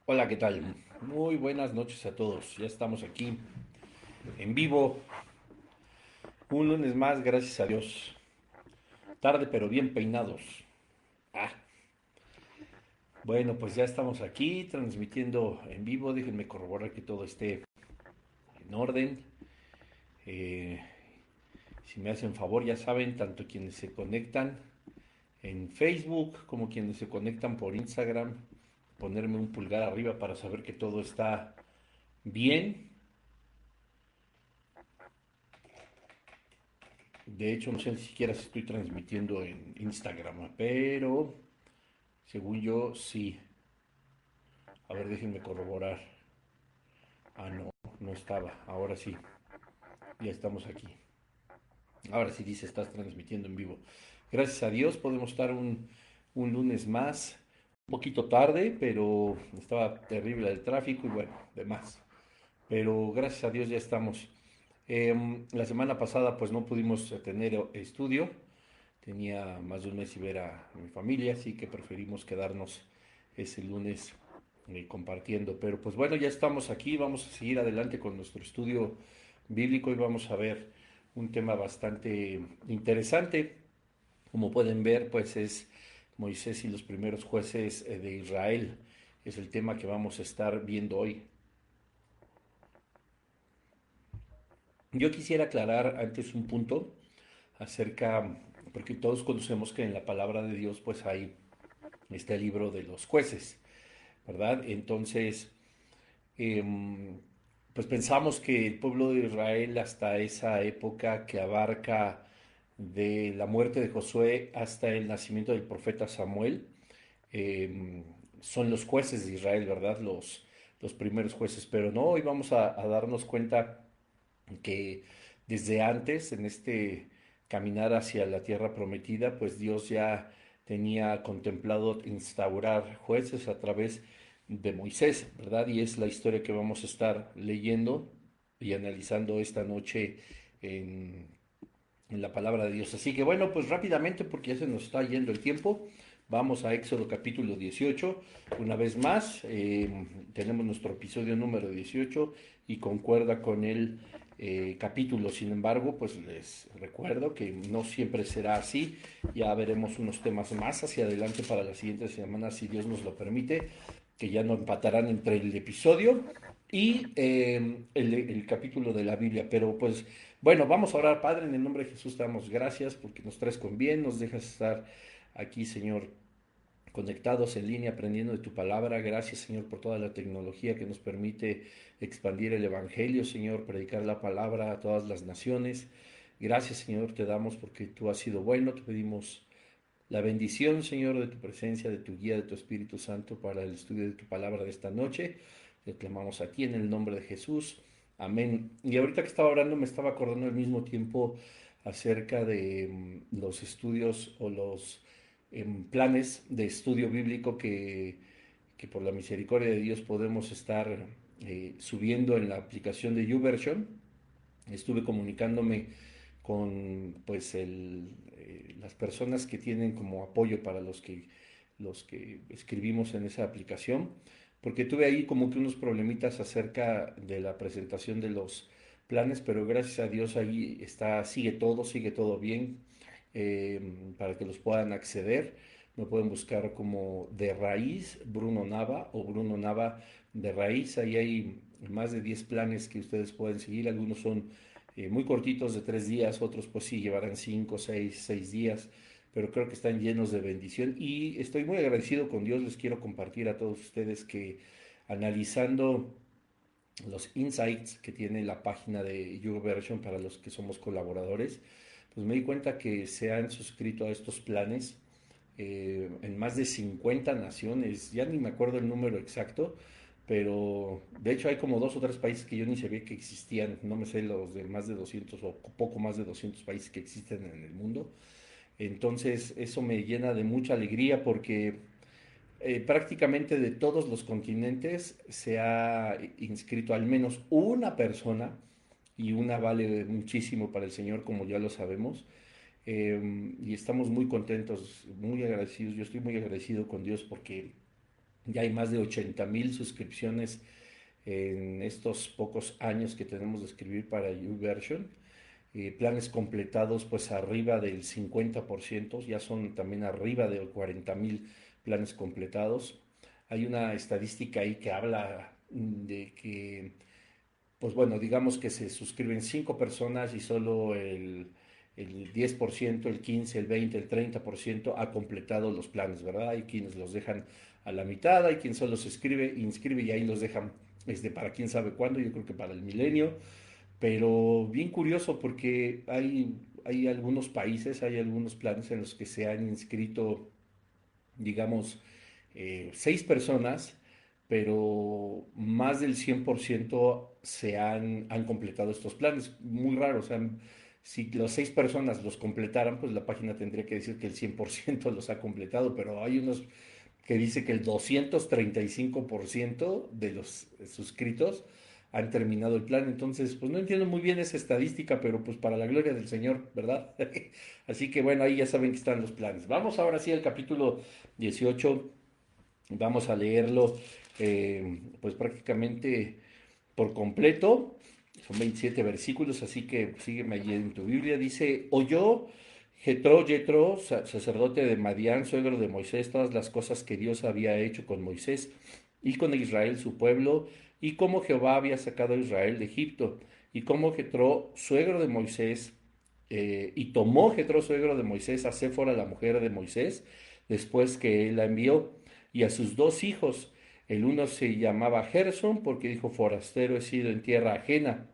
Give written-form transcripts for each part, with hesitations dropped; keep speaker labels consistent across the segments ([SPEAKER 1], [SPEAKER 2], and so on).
[SPEAKER 1] Hola, ¿qué tal? Muy buenas noches a todos. Ya estamos aquí en vivo. Un lunes más, gracias a Dios. Tarde pero bien peinados. Ah, bueno, pues ya estamos aquí transmitiendo en vivo. Déjenme corroborar que todo esté en orden. Eh, si me hacen favor, ya saben, tanto quienes se conectan en Facebook como quienes se conectan por Instagram, ponerme un pulgar arriba para saber que todo está bien. De hecho, no sé ni siquiera si estoy transmitiendo en Instagram, pero según yo sí. A ver, déjenme corroborar. Ah, no, no estaba. Ahora sí, ya estamos aquí. Ahora sí dice, estás transmitiendo en vivo. Gracias a Dios podemos estar un lunes más. Un poquito tarde, pero estaba terrible el tráfico y bueno, demás. Pero gracias a Dios ya estamos. La semana pasada pues no pudimos tener estudio. Tenía más de un mes y ver a mi familia, así que preferimos quedarnos ese lunes compartiendo. Pero pues bueno, ya estamos aquí, vamos a seguir adelante con nuestro estudio bíblico y vamos a ver un tema bastante interesante. Como pueden ver, pues es Moisés y los primeros jueces de Israel. Es el tema que vamos a estar viendo hoy. Yo quisiera aclarar antes un punto acerca, porque todos conocemos que en la palabra de Dios pues hay este libro de los jueces, ¿verdad? Entonces, eh, pues pensamos que el pueblo de Israel hasta esa época que abarca de la muerte de Josué hasta el nacimiento del profeta Samuel, eh, son los jueces de Israel, ¿verdad? Los primeros jueces, pero no, hoy vamos a darnos cuenta que desde antes, en este caminar hacia la tierra prometida, pues Dios ya tenía contemplado instaurar jueces a través de Moisés, ¿verdad? Y es la historia que vamos a estar leyendo y analizando esta noche en, en la palabra de Dios. Así que bueno, pues rápidamente, porque ya se nos está yendo el tiempo, vamos a Éxodo capítulo 18. Una vez más, tenemos nuestro episodio número 18 y concuerda con el capítulo. Sin embargo, pues les recuerdo que no siempre será así. Ya veremos unos temas más hacia adelante para la siguiente semana, si Dios nos lo permite, que ya no empatarán entre el episodio y el capítulo de la Biblia. Pero pues bueno, vamos a orar. Padre, en el nombre de Jesús te damos gracias porque nos traes con bien, nos dejas estar aquí, Señor, conectados en línea, aprendiendo de tu palabra. Gracias, Señor, por toda la tecnología que nos permite expandir el Evangelio, Señor, predicar la palabra a todas las naciones. Gracias, Señor, te damos porque tú has sido bueno. Te pedimos la bendición, Señor, de tu presencia, de tu guía, de tu Espíritu Santo para el estudio de tu palabra de esta noche. Te clamamos a ti en el nombre de Jesús. Amén. Y ahorita que estaba orando me estaba acordando al mismo tiempo acerca de los estudios o los planes de estudio bíblico que por la misericordia de Dios podemos estar subiendo en la aplicación de YouVersion. Estuve comunicándome con pues las personas que tienen como apoyo para los que escribimos en esa aplicación, porque tuve ahí como que unos problemitas acerca de la presentación de los planes, pero gracias a Dios ahí está, sigue todo bien, para que los puedan acceder. Me pueden buscar como de raíz Bruno Nava o Bruno Nava de raíz. Ahí hay más de 10 planes que ustedes pueden seguir. Algunos son muy cortitos de 3 días, otros pues sí llevarán 5, 6 días, pero creo que están llenos de bendición y estoy muy agradecido con Dios. Les quiero compartir a todos ustedes que analizando los insights que tiene la página de YouVersion para los que somos colaboradores, pues me di cuenta que se han suscrito a estos planes en más de 50 naciones, ya ni me acuerdo el número exacto, pero de hecho hay como dos o tres países que yo ni sabía que existían, no me sé los de más de 200 o poco más de 200 países que existen en el mundo. Entonces eso me llena de mucha alegría porque prácticamente de todos los continentes se ha inscrito al menos una persona y una vale muchísimo para el Señor, como ya lo sabemos. Y estamos muy contentos, muy agradecidos. Yo estoy muy agradecido con Dios porque Ya hay más de 80,000 suscripciones en estos pocos años que tenemos de escribir para YouVersion. Planes completados pues arriba del 50%, ya son también arriba de 40,000 planes completados. Hay una estadística ahí que habla de que, pues bueno, digamos que se suscriben 5 personas y solo el 10%, el 15, el 20, el 30% ha completado los planes, ¿verdad? Hay quienes los dejan a la mitad, hay quien solo se inscribe y ahí los dejan para quién sabe cuándo, yo creo que para el milenio. Pero bien curioso porque hay algunos países, hay algunos planes en los que se han inscrito, digamos, 6 personas, pero más del 100% han completado estos planes. Muy raro, o sea, si las 6 personas los completaran, pues la página tendría que decir que el 100% los ha completado, pero hay unos que dice que el 235% de los suscritos han terminado el plan. Entonces, pues no entiendo muy bien esa estadística, pero pues para la gloria del Señor, ¿verdad? Así que bueno, ahí ya saben que están los planes. Vamos ahora sí al capítulo 18. Vamos a leerlo pues prácticamente por completo. Son 27 versículos, así que sígueme allí en tu Biblia. Dice, oyó Jetro, sacerdote de Madián, suegro de Moisés, todas las cosas que Dios había hecho con Moisés y con Israel su pueblo, y cómo Jehová había sacado a Israel de Egipto, y cómo Jetro, suegro de Moisés, y tomó Jetro, suegro de Moisés, a Séfora, la mujer de Moisés, después que él la envió, y a sus 2 hijos. El uno se llamaba Gerson, porque dijo, forastero he sido en tierra ajena.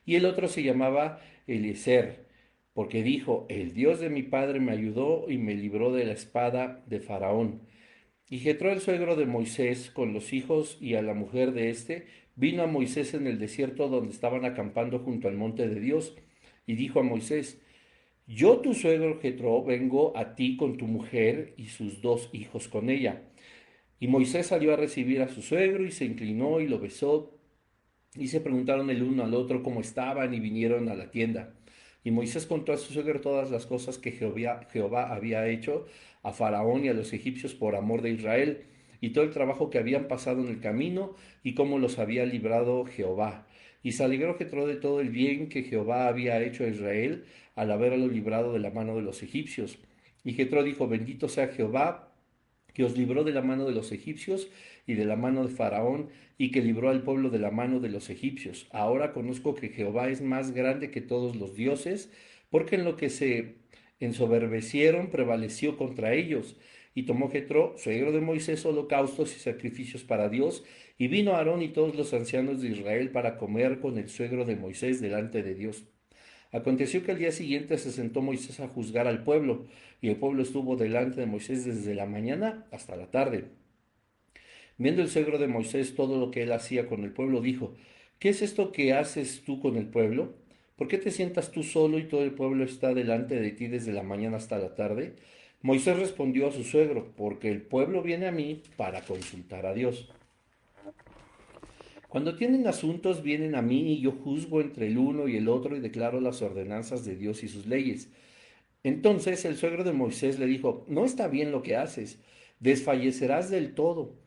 [SPEAKER 1] Y el otro se llamaba Eliezer, porque dijo, el Dios de mi padre me ayudó y me libró de la espada de Faraón. Y Jetro, el suegro de Moisés, con los hijos y a la mujer de éste, vino a Moisés en el desierto donde estaban acampando junto al monte de Dios, y dijo a Moisés, yo tu suegro Jetro vengo a ti con tu mujer y sus 2 hijos con ella. Y Moisés salió a recibir a su suegro y se inclinó y lo besó. Y se preguntaron el uno al otro cómo estaban y vinieron a la tienda. Y Moisés contó a su suegro todas las cosas que Jehová había hecho a Faraón y a los egipcios por amor de Israel, y todo el trabajo que habían pasado en el camino, y cómo los había librado Jehová. Y se alegró Jetro de todo el bien que Jehová había hecho a Israel al haberlo librado de la mano de los egipcios. Y Jetro dijo, bendito sea Jehová, que os libró de la mano de los egipcios y de la mano de Faraón, y que libró al pueblo de la mano de los egipcios. Ahora conozco que Jehová es más grande que todos los dioses, porque en lo que se ensoberbecieron prevaleció contra ellos. Y tomó Jetro, suegro de Moisés, holocaustos y sacrificios para Dios, y vino Aarón y todos los ancianos de Israel para comer con el suegro de Moisés delante de Dios. Aconteció que al día siguiente se sentó Moisés a juzgar al pueblo, y el pueblo estuvo delante de Moisés desde la mañana hasta la tarde. Viendo el suegro de Moisés todo lo que él hacía con el pueblo, dijo, ¿qué es esto que haces tú con el pueblo? ¿Por qué te sientas tú solo y todo el pueblo está delante de ti desde la mañana hasta la tarde? Moisés respondió a su suegro, porque el pueblo viene a mí para consultar a Dios. Cuando tienen asuntos, vienen a mí y yo juzgo entre el uno y el otro y declaro las ordenanzas de Dios y sus leyes. Entonces el suegro de Moisés le dijo, no está bien lo que haces, desfallecerás del todo,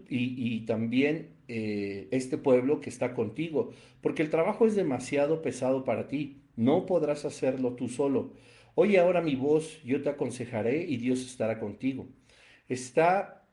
[SPEAKER 1] y también este pueblo que está contigo, porque el trabajo es demasiado pesado para ti, no podrás hacerlo tú solo. Oye ahora mi voz, yo te aconsejaré y Dios estará contigo. Está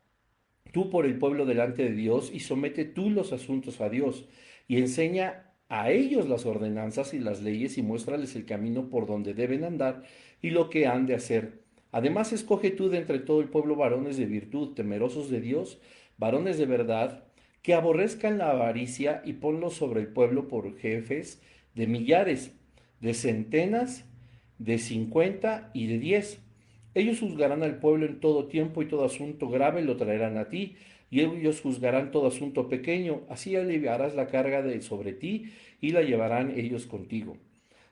[SPEAKER 1] tú por el pueblo delante de Dios y somete tú los asuntos a Dios y enseña a ellos las ordenanzas y las leyes y muéstrales el camino por donde deben andar y lo que han de hacer. Además, escoge tú de entre todo el pueblo varones de virtud, temerosos de Dios, varones de verdad, que aborrezcan la avaricia y ponlos sobre el pueblo por jefes de millares, de centenas, de 50 y de 10. Ellos juzgarán al pueblo en todo tiempo y todo asunto grave lo traerán a ti, y ellos juzgarán todo asunto pequeño, así aliviarás la carga de sobre ti y la llevarán ellos contigo.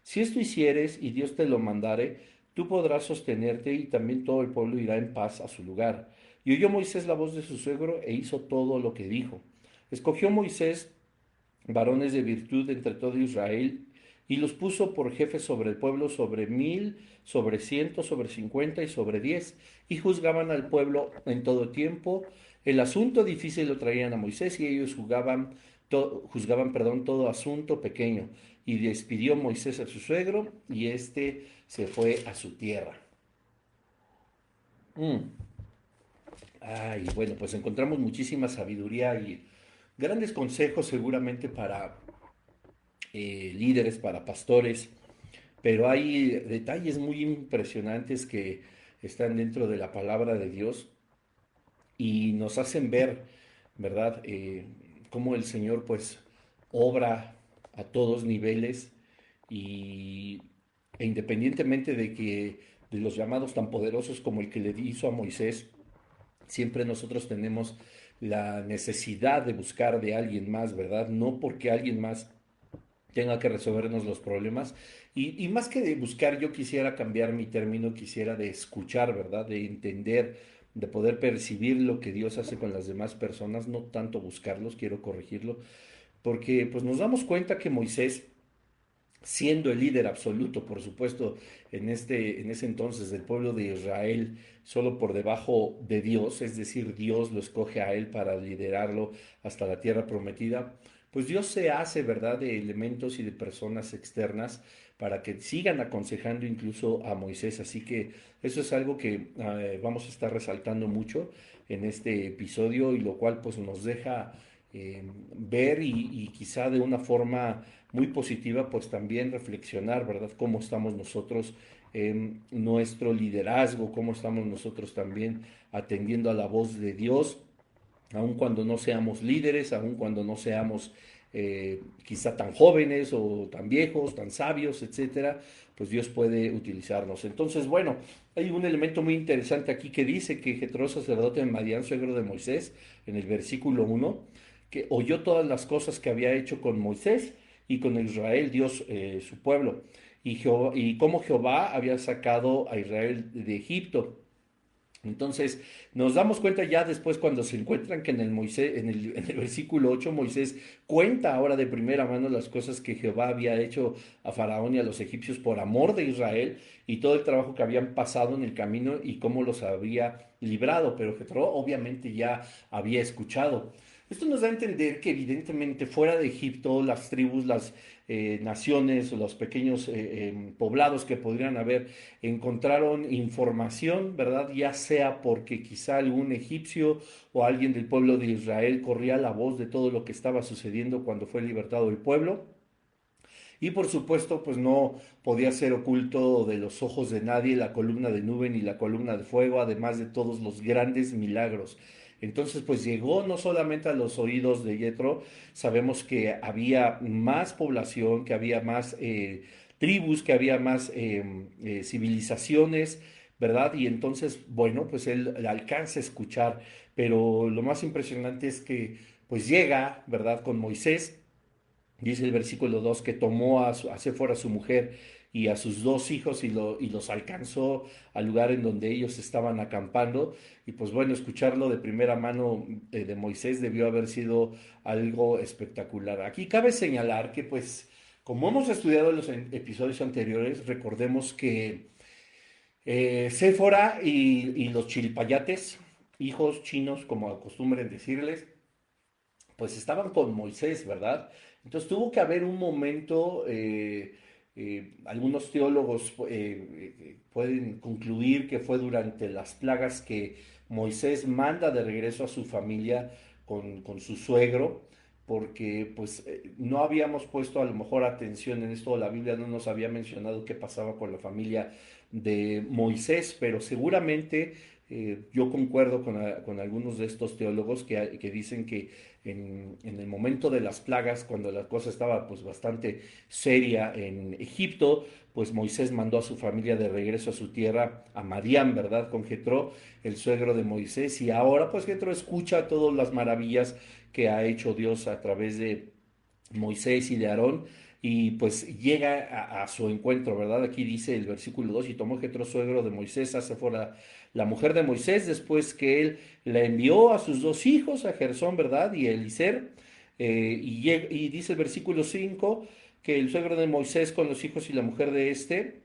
[SPEAKER 1] Si esto hicieres y Dios te lo mandare, tú podrás sostenerte y también todo el pueblo irá en paz a su lugar. Y oyó Moisés la voz de su suegro e hizo todo lo que dijo. Escogió Moisés varones de virtud entre todo Israel, y los puso por jefes sobre el pueblo, sobre 1000, sobre 100, sobre 50 y sobre 10, y juzgaban al pueblo en todo tiempo, El asunto difícil lo traían a Moisés y ellos juzgaban todo asunto pequeño. Y despidió Moisés a su suegro y éste se fue a su tierra. Mm. Ay, bueno, pues encontramos muchísima sabiduría y grandes consejos seguramente para líderes, para pastores, pero hay detalles muy impresionantes que están dentro de la palabra de Dios y nos hacen ver, ¿verdad? Cómo el Señor pues obra a todos niveles y, e independientemente de los llamados tan poderosos como el que le hizo a Moisés, siempre nosotros tenemos la necesidad de buscar de alguien más, ¿verdad? No porque alguien más tenga que resolvernos los problemas. Y más que de buscar, yo quisiera cambiar mi término, quisiera de escuchar, ¿verdad? De entender, de poder percibir lo que Dios hace con las demás personas, no tanto buscarlos, quiero corregirlo, porque pues nos damos cuenta que Moisés, siendo el líder absoluto, por supuesto, en ese entonces del pueblo de Israel, solo por debajo de Dios, es decir, Dios lo escoge a él para liderarlo hasta la tierra prometida, pues Dios se hace, ¿verdad?, de elementos y de personas externas para que sigan aconsejando incluso a Moisés. Así que eso es algo que vamos a estar resaltando mucho en este episodio y lo cual pues nos deja ver y quizá de una forma muy positiva, pues también reflexionar, ¿verdad? Cómo estamos nosotros en nuestro liderazgo, cómo estamos nosotros también atendiendo a la voz de Dios, aun cuando no seamos líderes, aun cuando no seamos quizá tan jóvenes o tan viejos, tan sabios, etcétera, pues Dios puede utilizarnos. Entonces, bueno, hay un elemento muy interesante aquí que dice que Jetro, sacerdote de Madián, suegro de Moisés, en el versículo 1, que oyó todas las cosas que había hecho con Moisés y con Israel, Dios, su pueblo, y cómo Jehová había sacado a Israel de Egipto. Entonces, nos damos cuenta ya después cuando se encuentran que en el versículo 8 Moisés cuenta ahora de primera mano las cosas que Jehová había hecho a Faraón y a los egipcios por amor de Israel y todo el trabajo que habían pasado en el camino y cómo los había librado, pero Jethro obviamente ya había escuchado. Esto nos da a entender que evidentemente fuera de Egipto las tribus, las naciones o los pequeños poblados que podrían haber encontraron información, ¿verdad? Ya sea porque quizá algún egipcio o alguien del pueblo de Israel corría la voz de todo lo que estaba sucediendo cuando fue libertado el pueblo. Y por supuesto, pues no podía ser oculto de los ojos de nadie la columna de nube ni la columna de fuego, además de todos los grandes milagros. Entonces, pues llegó no solamente a los oídos de Yetro, sabemos que había más población, que había más tribus, que había más civilizaciones, ¿verdad? Y entonces, bueno, pues él alcanza a escuchar, pero lo más impresionante es que pues llega, ¿verdad? Con Moisés. Dice el versículo 2 que tomó a Séfora a su mujer y a sus dos hijos y los alcanzó al lugar en donde ellos estaban acampando. Y pues bueno, escucharlo de primera mano de Moisés debió haber sido algo espectacular. Aquí cabe señalar que pues como hemos estudiado en los episodios anteriores, recordemos que Séfora y los chilpayates, hijos chinos como acostumbren decirles, pues estaban con Moisés, ¿verdad? Entonces tuvo que haber un momento, algunos teólogos pueden concluir que fue durante las plagas que Moisés manda de regreso a su familia con su suegro, porque pues no habíamos puesto a lo mejor atención en esto, la Biblia no nos había mencionado qué pasaba con la familia de Moisés, pero seguramente yo concuerdo con algunos de estos teólogos que dicen que en el momento de las plagas, cuando la cosa estaba pues bastante seria en Egipto, pues Moisés mandó a su familia de regreso a su tierra, a Madián, ¿verdad? Con Jetro, el suegro de Moisés, y ahora pues Jetro escucha todas las maravillas que ha hecho Dios a través de Moisés y de Aarón, y pues llega a su encuentro, ¿verdad? Aquí dice el versículo 2 y tomó Jetro, suegro de Moisés, hace fuera la mujer de Moisés, después que él la envió a sus dos hijos, a Gersón, ¿verdad? Y a Elicer, y dice el versículo 5 que el suegro de Moisés con los hijos y la mujer de este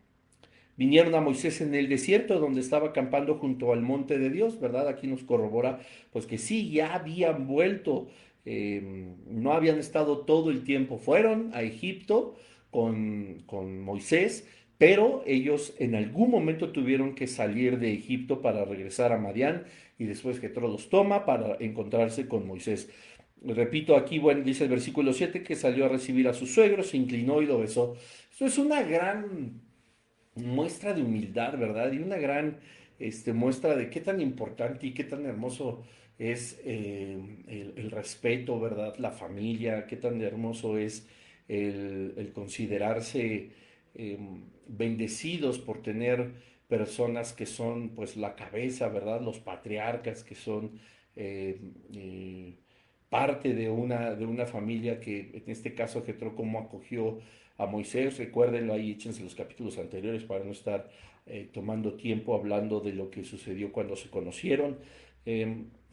[SPEAKER 1] vinieron a Moisés en el desierto donde estaba acampando junto al monte de Dios, ¿verdad? Aquí nos corrobora pues que sí, ya habían vuelto, no habían estado todo el tiempo, fueron a Egipto con Moisés, pero ellos en algún momento tuvieron que salir de Egipto para regresar a Madián y después Jetro los toma para encontrarse con Moisés. Repito aquí, bueno, dice el versículo 7 que salió a recibir a su suegro, se inclinó y lo besó. Esto es una gran muestra de humildad, ¿verdad? Y una gran muestra de qué tan importante y qué tan hermoso es el respeto, ¿verdad? La familia, qué tan hermoso es el considerarse bendecidos por tener personas que son pues la cabeza, ¿verdad? Los patriarcas que son eh, eh, parte de una familia que en este caso Jetro como acogió a Moisés, recuérdenlo ahí, échense los capítulos anteriores para no estar tomando tiempo hablando de lo que sucedió cuando se conocieron.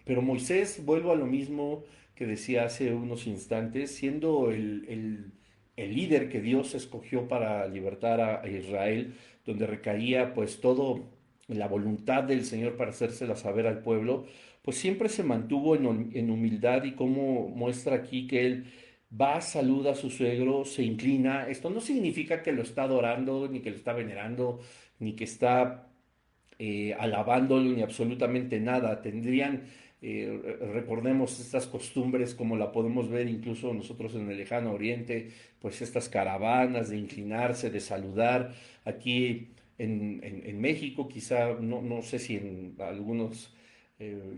[SPEAKER 1] Pero Moisés, vuelvo a lo mismo que decía hace unos instantes, siendo el líder que Dios escogió para libertar a Israel, donde recaía pues todo la voluntad del Señor para hacérsela saber al pueblo, pues siempre se mantuvo en humildad y como muestra aquí que él va, saluda a su suegro, se inclina. Esto no significa que lo está adorando, ni que lo está venerando, ni que está alabándolo, ni absolutamente nada. Tendrían, recordemos estas costumbres como la podemos ver incluso nosotros en el lejano oriente, pues estas caravanas de inclinarse, de saludar. Aquí en México, quizá, no sé si en algunos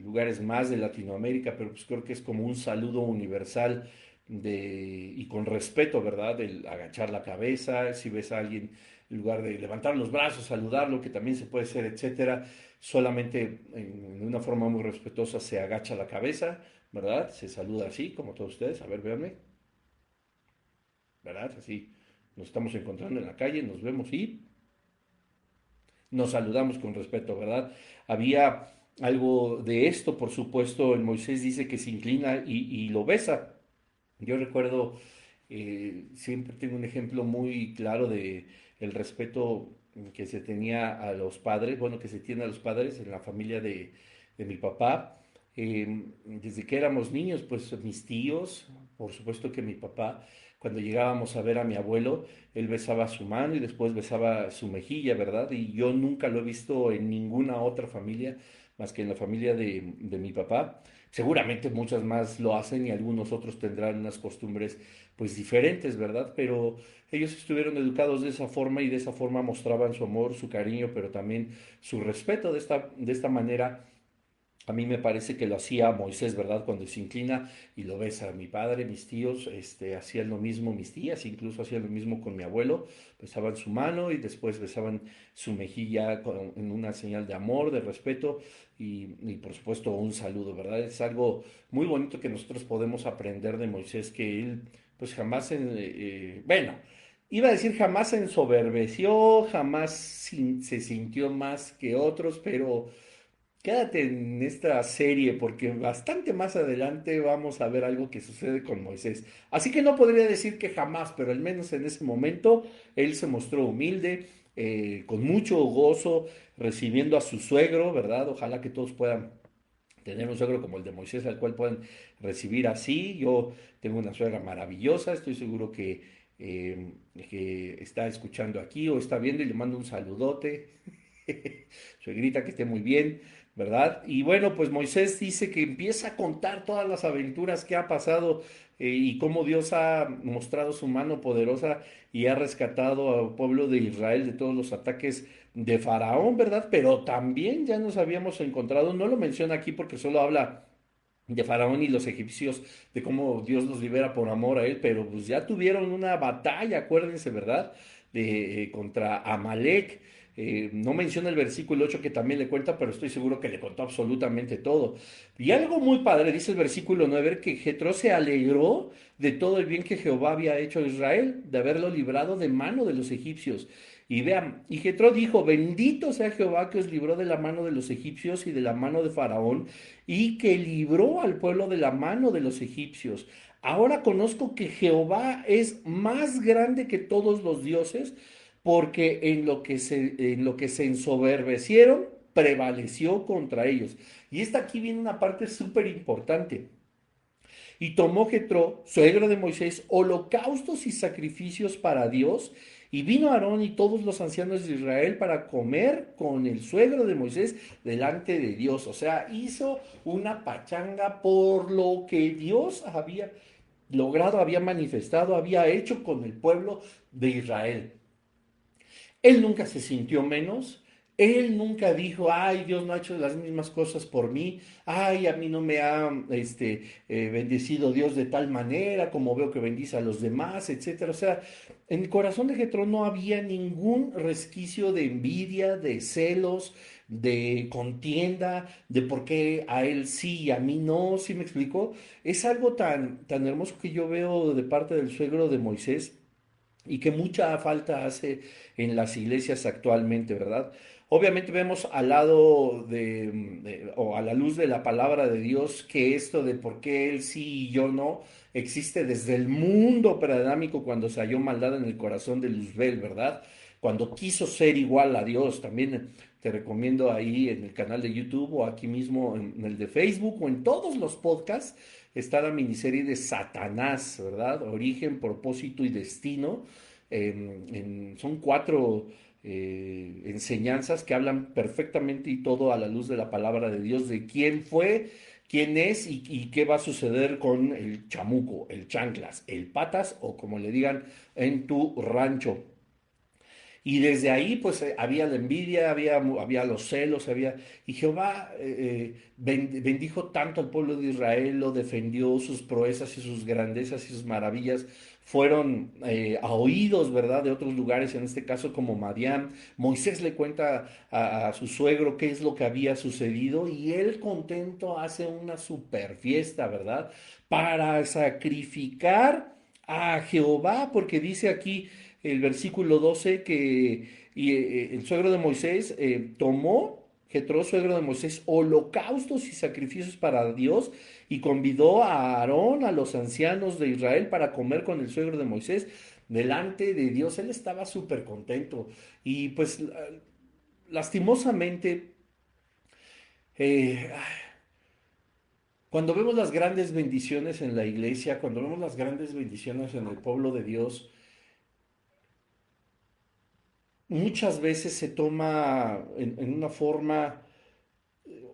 [SPEAKER 1] lugares más de Latinoamérica, pero pues creo que es como un saludo universal y con respeto, ¿verdad? El agachar la cabeza, si ves a alguien, en lugar de levantar los brazos, saludarlo, que también se puede hacer, etcétera, solamente en una forma muy respetuosa se agacha la cabeza, ¿verdad? Se saluda así, como todos ustedes, a ver, véanme, ¿verdad? Así nos estamos encontrando en la calle, nos vemos y nos saludamos con respeto, ¿verdad? Había algo de esto, por supuesto, el Moisés dice que se inclina y lo besa. Yo recuerdo, siempre tengo un ejemplo muy claro de el respeto que se tenía a los padres, bueno, que se tiene a los padres en la familia de mi papá. Desde que éramos niños, pues mis tíos, por supuesto que mi papá, cuando llegábamos a ver a mi abuelo, él besaba su mano y después besaba su mejilla, ¿verdad? Y yo nunca lo he visto en ninguna otra familia más que en la familia de mi papá. Seguramente muchas más lo hacen y algunos otros tendrán unas costumbres pues diferentes, ¿verdad? Pero ellos estuvieron educados de esa forma y de esa forma mostraban su amor, su cariño, pero también su respeto de esta manera. A mí me parece que lo hacía Moisés, ¿verdad? Cuando se inclina y lo besa. Mi padre, mis tíos, hacían lo mismo, mis tías incluso hacían lo mismo con mi abuelo, besaban su mano y después besaban su mejilla en una señal de amor, de respeto y por supuesto un saludo, ¿verdad? Es algo muy bonito que nosotros podemos aprender de Moisés, que él pues jamás, bueno, iba a decir jamás se ensoberbeció, jamás se sintió más que otros, pero quédate en esta serie porque bastante más adelante vamos a ver algo que sucede con Moisés. Así que no podría decir que jamás, pero al menos en ese momento él se mostró humilde, con mucho gozo, recibiendo a su suegro, ¿verdad? Ojalá que todos puedan tener un suegro como el de Moisés, al cual puedan recibir así. Yo tengo una suegra maravillosa, estoy seguro que está escuchando aquí o está viendo y le mando un saludote. Suegrita, que esté muy bien, ¿verdad? Y bueno, pues Moisés dice que empieza a contar todas las aventuras que ha pasado y cómo Dios ha mostrado su mano poderosa y ha rescatado al pueblo de Israel de todos los ataques de Faraón, ¿verdad? Pero también ya nos habíamos encontrado, no lo menciona aquí porque solo habla de Faraón y los egipcios, de cómo Dios los libera por amor a él, pero pues ya tuvieron una batalla, acuérdense, ¿verdad? Contra Amalek. No menciona el versículo 8 que también le cuenta, pero estoy seguro que le contó absolutamente todo. Y algo muy padre, dice el versículo 9, que Jetro se alegró de todo el bien que Jehová había hecho a Israel, de haberlo librado de mano de los egipcios. Y vean, y Jetro dijo, bendito sea Jehová que os libró de la mano de los egipcios y de la mano de Faraón, y que libró al pueblo de la mano de los egipcios. Ahora conozco que Jehová es más grande que todos los dioses, porque en lo que se ensoberbecieron, prevaleció contra ellos. Y esta aquí viene una parte súper importante. Y tomó Jetro, suegro de Moisés, holocaustos y sacrificios para Dios. Y vino Aarón y todos los ancianos de Israel para comer con el suegro de Moisés delante de Dios. O sea, hizo una pachanga por lo que Dios había logrado, había manifestado, había hecho con el pueblo de Israel. Él nunca se sintió menos. Él nunca dijo, ay, Dios no ha hecho las mismas cosas por mí, ay, a mí no me ha bendecido Dios de tal manera como veo que bendice a los demás, etcétera. O sea, en el corazón de Jetro no había ningún resquicio de envidia, de celos, de contienda, de por qué a él sí y a mí no. ¿Sí me explico? Es algo tan hermoso que yo veo de parte del suegro de Moisés y que mucha falta hace en las iglesias actualmente, ¿verdad? Obviamente vemos al lado o a la luz de la palabra de Dios que esto de por qué él sí y yo no existe desde el mundo preadámico cuando se halló maldad en el corazón de Luzbel, ¿verdad? Cuando quiso ser igual a Dios. También te recomiendo ahí en el canal de YouTube o aquí mismo en el de Facebook o en todos los podcasts está la miniserie de Satanás, ¿verdad? Origen, propósito y destino. Son cuatro enseñanzas que hablan perfectamente y todo a la luz de la palabra de Dios, de quién fue, quién es y qué va a suceder con el chamuco, el chanclas, el patas o como le digan en tu rancho. Y desde ahí, pues había la envidia, había los celos, y Jehová bendijo tanto al pueblo de Israel, lo defendió, sus proezas y sus grandezas y sus maravillas fueron a oídos, ¿verdad?, de otros lugares, en este caso como Madián. Moisés le cuenta a su suegro qué es lo que había sucedido y él contento hace una super fiesta, ¿verdad?, para sacrificar a Jehová, porque dice aquí el versículo 12 el suegro de Moisés tomó, Jetro, suegro de Moisés, holocaustos y sacrificios para Dios y convidó a Aarón, a los ancianos de Israel, para comer con el suegro de Moisés delante de Dios. Él estaba súper contento y pues lastimosamente, eh, cuando vemos las grandes bendiciones en la iglesia, cuando vemos las grandes bendiciones en el pueblo de Dios, muchas veces se toma en una forma,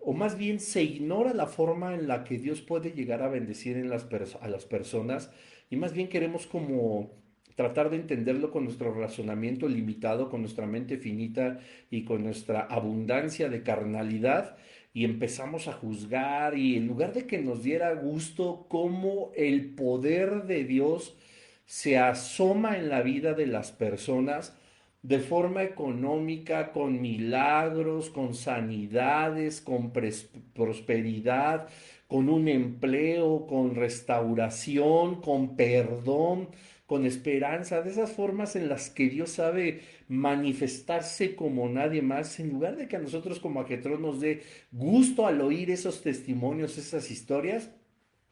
[SPEAKER 1] o más bien se ignora la forma en la que Dios puede llegar a bendecir a las personas, y más bien queremos como tratar de entenderlo con nuestro razonamiento limitado, con nuestra mente finita y con nuestra abundancia de carnalidad, y empezamos a juzgar, y en lugar de que nos diera gusto cómo el poder de Dios se asoma en la vida de las personas, de forma económica, con milagros, con sanidades, con prosperidad, con un empleo, con restauración, con perdón, con esperanza, de esas formas en las que Dios sabe manifestarse como nadie más, en lugar de que a nosotros como a Jetro nos dé gusto al oír esos testimonios, esas historias.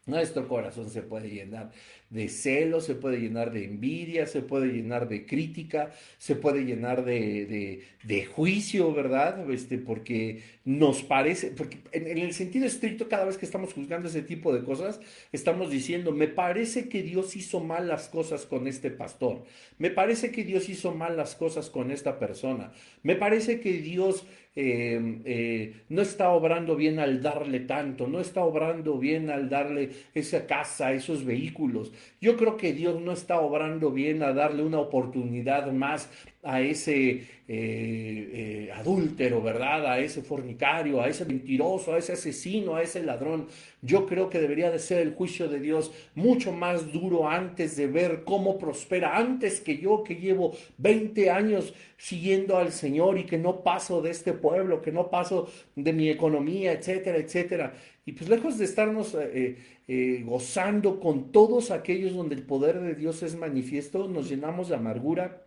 [SPEAKER 1] Nuestro corazón se puede llenar de celos, se puede llenar de envidia, se puede llenar de crítica, se puede llenar de juicio, ¿verdad? Porque nos parece, porque en el sentido estricto, cada vez que estamos juzgando ese tipo de cosas, estamos diciendo, me parece que Dios hizo mal las cosas con este pastor, me parece que Dios hizo mal las cosas con esta persona, me parece que Dios no está obrando bien al darle tanto, no está obrando bien al darle esa casa, esos vehículos. Yo creo que Dios no está obrando bien a darle una oportunidad más a ese adúltero, ¿verdad? A ese fornicario, a ese mentiroso, a ese asesino, a ese ladrón. Yo creo que debería de ser el juicio de Dios mucho más duro antes de ver cómo prospera, antes que yo que llevo 20 años siguiendo al Señor y que no paso de este pueblo, que no paso de mi economía, etcétera, etcétera. Y pues lejos de estarnos gozando con todos aquellos donde el poder de Dios es manifiesto, nos llenamos de amargura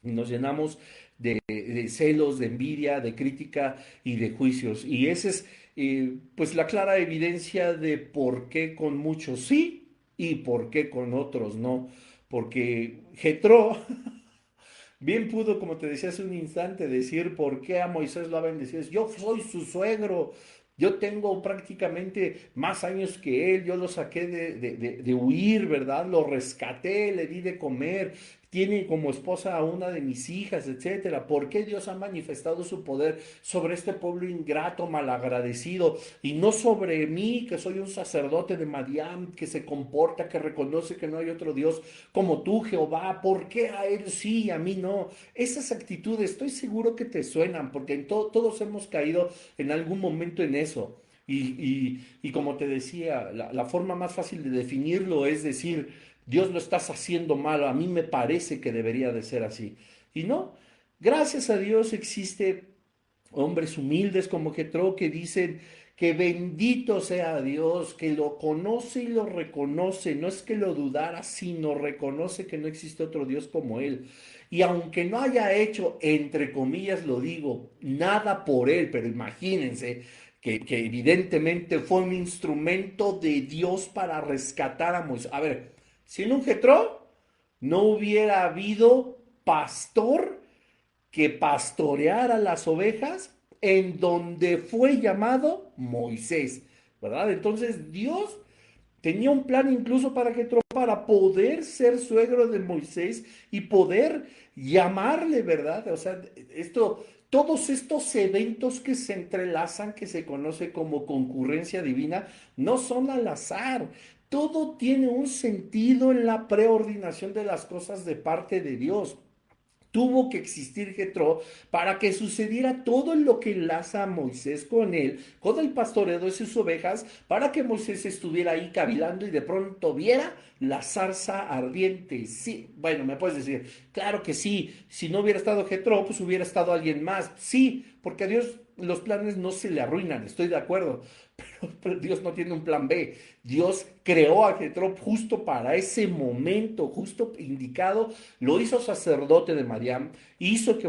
[SPEAKER 1] y nos llenamos de celos, de envidia, de crítica y de juicios. Y esa es pues la clara evidencia de por qué con muchos sí y por qué con otros no. Porque Jetro Bien pudo, como te decía hace un instante, decir por qué a Moisés lo ha bendecido. Yo soy su suegro, yo tengo prácticamente más años que él, yo lo saqué de huir, ¿verdad? Lo rescaté, le di de comer, tiene como esposa a una de mis hijas, etcétera. ¿Por qué Dios ha manifestado su poder sobre este pueblo ingrato, malagradecido, y no sobre mí, que soy un sacerdote de Madián, que se comporta, que reconoce que no hay otro Dios como tú, Jehová? ¿Por qué a él sí y a mí no? Esas actitudes estoy seguro que te suenan, porque todos hemos caído en algún momento en eso. Y como te decía, la forma más fácil de definirlo es decir, Dios lo estás haciendo mal, a mí me parece que debería de ser así. Y no, gracias a Dios existe hombres humildes como Jetro que dicen que bendito sea Dios, que lo conoce y lo reconoce, no es que lo dudara, sino reconoce que no existe otro Dios como Él. Y aunque no haya hecho, entre comillas lo digo, nada por Él, pero imagínense que evidentemente fue un instrumento de Dios para rescatar a Moisés. A ver, sin un Jetro no hubiera habido pastor que pastoreara las ovejas en donde fue llamado Moisés, ¿verdad? Entonces Dios tenía un plan incluso para poder ser suegro de Moisés y poder llamarle, ¿verdad? O sea, todos estos eventos que se entrelazan, que se conoce como concurrencia divina, no son al azar. Todo tiene un sentido en la preordinación de las cosas de parte de Dios. Tuvo que existir Jetro para que sucediera todo lo que enlaza a Moisés con él, con el pastoreo de sus ovejas, para que Moisés estuviera ahí cavilando y de pronto viera la zarza ardiente. Sí, bueno, me puedes decir, claro que sí, si no hubiera estado Jetro, pues hubiera estado alguien más. Sí, porque a Dios los planes no se le arruinan, estoy de acuerdo, pero Dios no tiene un plan B. Dios creó a Jetro justo para ese momento, justo indicado, lo hizo sacerdote de Madián, hizo que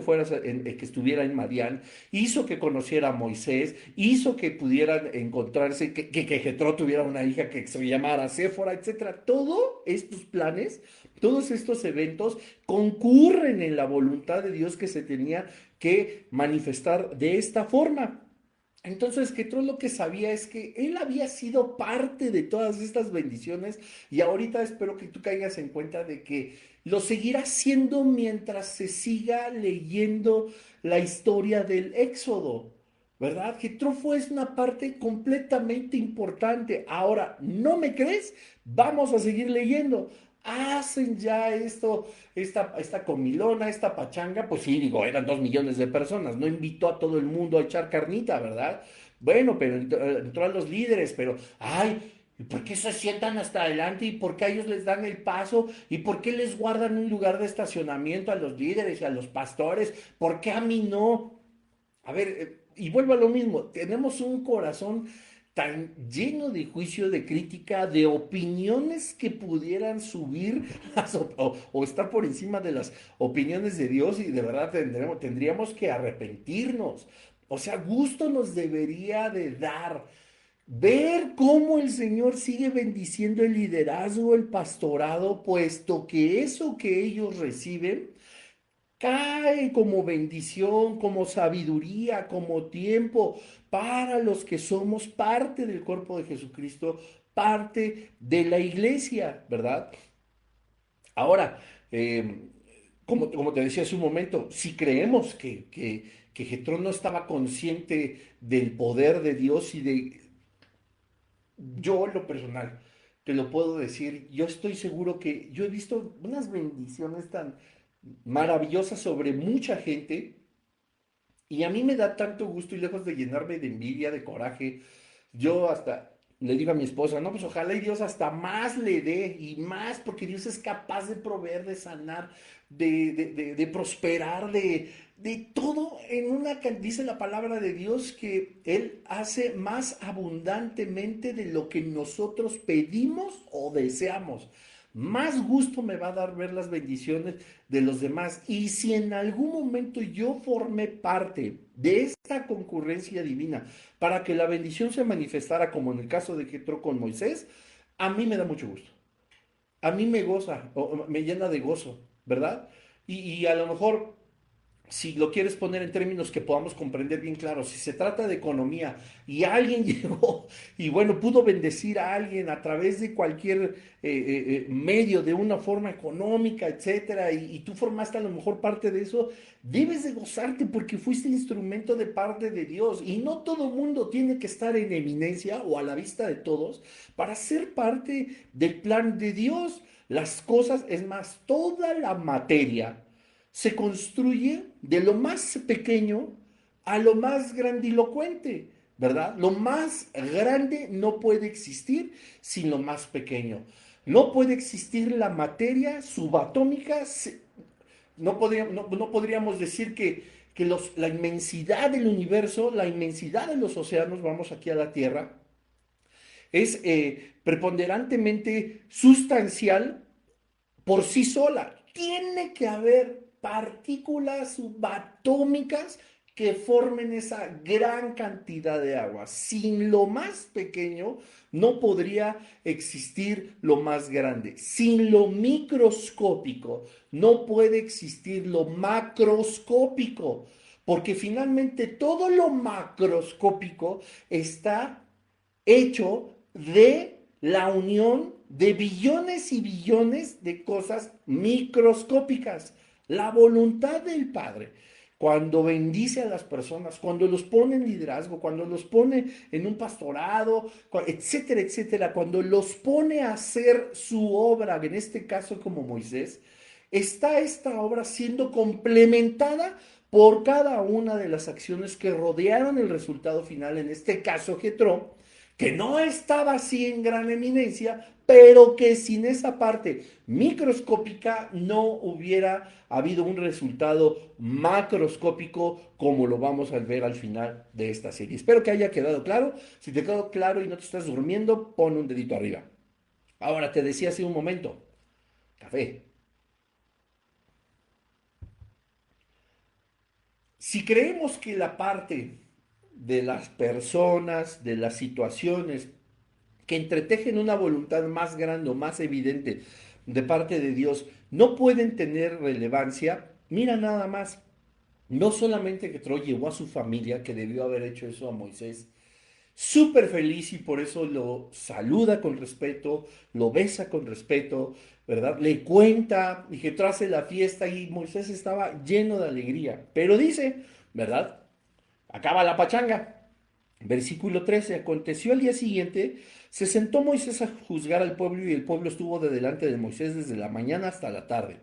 [SPEAKER 1] estuviera en Madián, hizo que conociera a Moisés, hizo que pudieran encontrarse, que Jetro tuviera una hija que se llamara Séfora, etcétera. Todos estos planes, todos estos eventos concurren en la voluntad de Dios que se tenía que manifestar de esta forma. Entonces, Jetro lo que sabía es que él había sido parte de todas estas bendiciones y ahorita espero que tú caigas en cuenta de que lo seguirá haciendo mientras se siga leyendo la historia del Éxodo, ¿verdad? Jetro fue una parte completamente importante. Ahora, ¿no me crees? Vamos a seguir leyendo. Hacen ya esta comilona, esta pachanga, pues sí, digo, eran 2 millones de personas, no invitó a todo el mundo a echar carnita, ¿verdad? Bueno, pero entró a los líderes, pero, ay, ¿y por qué se sientan hasta adelante? ¿Y por qué a ellos les dan el paso? ¿Y por qué les guardan un lugar de estacionamiento a los líderes y a los pastores? ¿Por qué a mí no? A ver, y vuelvo a lo mismo, tenemos un corazón tan lleno de juicio, de crítica, de opiniones que pudieran subir o estar por encima de las opiniones de Dios y de verdad tendríamos que arrepentirnos. O sea, gusto nos debería de dar ver cómo el Señor sigue bendiciendo el liderazgo, el pastorado, puesto que eso que ellos reciben cae como bendición, como sabiduría, como tiempo para los que somos parte del cuerpo de Jesucristo, parte de la iglesia, ¿verdad? Ahora, como te decía hace un momento, si creemos que Getrón no estaba consciente del poder de Dios y de yo en lo personal, te lo puedo decir, yo estoy seguro que yo he visto unas bendiciones tan maravillosas sobre mucha gente y a mí me da tanto gusto y lejos de llenarme de envidia, de coraje, yo hasta le digo a mi esposa, no, pues ojalá y Dios hasta más le dé y más, porque Dios es capaz de proveer, de sanar, de prosperar, de todo en dice la palabra de Dios que Él hace más abundantemente de lo que nosotros pedimos o deseamos. Más gusto me va a dar ver las bendiciones de los demás. Y si en algún momento yo formé parte de esta concurrencia divina para que la bendición se manifestara, como en el caso de Jetro con Moisés, a mí me da mucho gusto. A mí me goza, o me llena de gozo, ¿verdad? Y a lo mejor, si lo quieres poner en términos que podamos comprender bien claro, si se trata de economía y alguien llegó y bueno, pudo bendecir a alguien a través de cualquier medio, de una forma económica, etcétera, y tú formaste a lo mejor parte de eso, debes de gozarte porque fuiste instrumento de parte de Dios. Y no todo mundo tiene que estar en eminencia o a la vista de todos para ser parte del plan de Dios. Las cosas, es más, toda la materia se construye de lo más pequeño a lo más grandilocuente, ¿verdad? Lo más grande no puede existir sin lo más pequeño. No puede existir la materia subatómica, no podríamos decir que la inmensidad del universo, la inmensidad de los océanos, vamos aquí a la Tierra, es preponderantemente sustancial por sí sola. Tiene que haber partículas subatómicas que formen esa gran cantidad de agua. Sin lo más pequeño no podría existir lo más grande. Sin lo microscópico no puede existir lo macroscópico, porque finalmente todo lo macroscópico está hecho de la unión de billones y billones de cosas microscópicas. La voluntad del Padre, cuando bendice a las personas, cuando los pone en liderazgo, cuando los pone en un pastorado, etcétera, etcétera, cuando los pone a hacer su obra, en este caso como Moisés, está esta obra siendo complementada por cada una de las acciones que rodearon el resultado final, en este caso Jetro, que no estaba así en gran eminencia, pero que sin esa parte microscópica no hubiera habido un resultado macroscópico como lo vamos a ver al final de esta serie. Espero que haya quedado claro. Si te quedó claro y no te estás durmiendo, pon un dedito arriba. Ahora, te decía hace un momento, café. Si creemos que la parte de las personas, de las situaciones, que entretejen una voluntad más grande o más evidente de parte de Dios, no pueden tener relevancia, mira nada más, no solamente que Troy llevó a su familia, que debió haber hecho eso a Moisés, súper feliz y por eso lo saluda con respeto, lo besa con respeto, ¿verdad? Le cuenta y que trace la fiesta y Moisés estaba lleno de alegría, pero dice, ¿verdad? Acaba la pachanga. Versículo 13. Aconteció al día siguiente, se sentó Moisés a juzgar al pueblo y el pueblo estuvo de delante de Moisés desde la mañana hasta la tarde.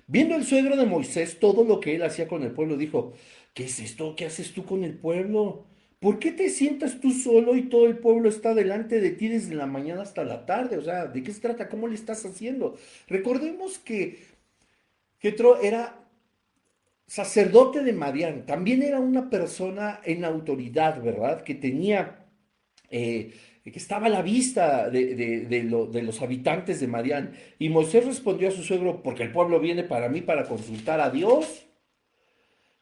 [SPEAKER 1] Viendo el suegro de Moisés todo lo que él hacía con el pueblo, dijo, ¿qué es esto? ¿Qué haces tú con el pueblo? ¿Por qué te sientas tú solo y todo el pueblo está delante de ti desde la mañana hasta la tarde? O sea, ¿de qué se trata? ¿Cómo le estás haciendo? Recordemos que Jetro era sacerdote de Madián, también era una persona en autoridad, ¿verdad? Que tenía, que estaba a la vista de los habitantes de Madián. Y Moisés respondió a su suegro, porque el pueblo viene para mí para consultar a Dios.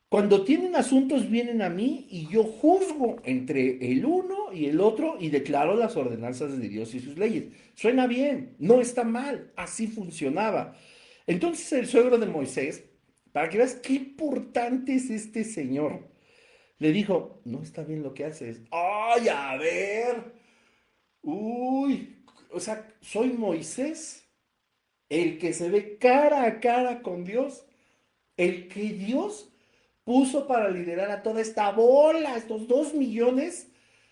[SPEAKER 1] Cuando tienen asuntos vienen a mí y yo juzgo entre el uno y el otro y declaro las ordenanzas de Dios y sus leyes. Suena bien, no está mal, así funcionaba. Entonces el suegro de Moisés, para que veas qué importante es este señor, le dijo, no está bien lo que haces. Ay, a ver, uy, o sea, soy Moisés, el que se ve cara a cara con Dios, el que Dios puso para liderar a toda esta bola, estos 2 millones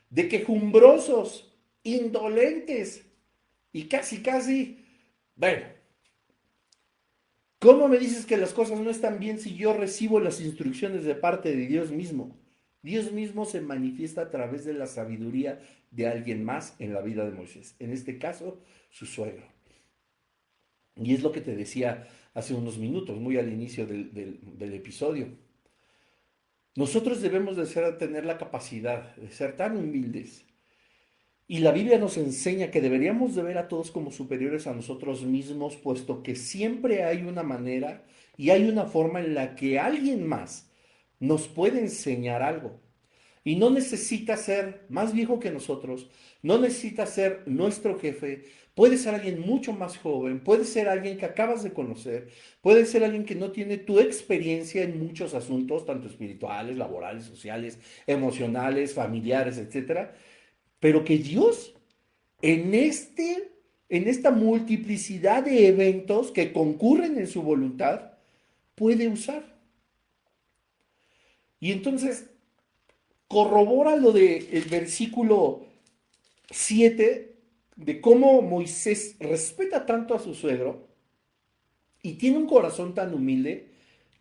[SPEAKER 1] de quejumbrosos, indolentes y casi, casi, bueno, ¿cómo me dices que las cosas no están bien si yo recibo las instrucciones de parte de Dios mismo? Dios mismo se manifiesta a través de la sabiduría de alguien más en la vida de Moisés, en este caso, su suegro. Y es lo que te decía hace unos minutos, muy al inicio del episodio. Nosotros debemos de tener la capacidad de ser tan humildes. Y la Biblia nos enseña que deberíamos de ver a todos como superiores a nosotros mismos, puesto que siempre hay una manera y hay una forma en la que alguien más nos puede enseñar algo. Y no necesita ser más viejo que nosotros, no necesita ser nuestro jefe, Puede ser alguien mucho más joven, puede ser alguien que acabas de conocer, puede ser alguien que no tiene tu experiencia en muchos asuntos, tanto espirituales, laborales, sociales, emocionales, familiares, etcétera, pero que Dios en en esta multiplicidad de eventos que concurren en su voluntad puede usar. Y entonces corrobora lo del versículo 7 de cómo Moisés respeta tanto a su suegro y tiene un corazón tan humilde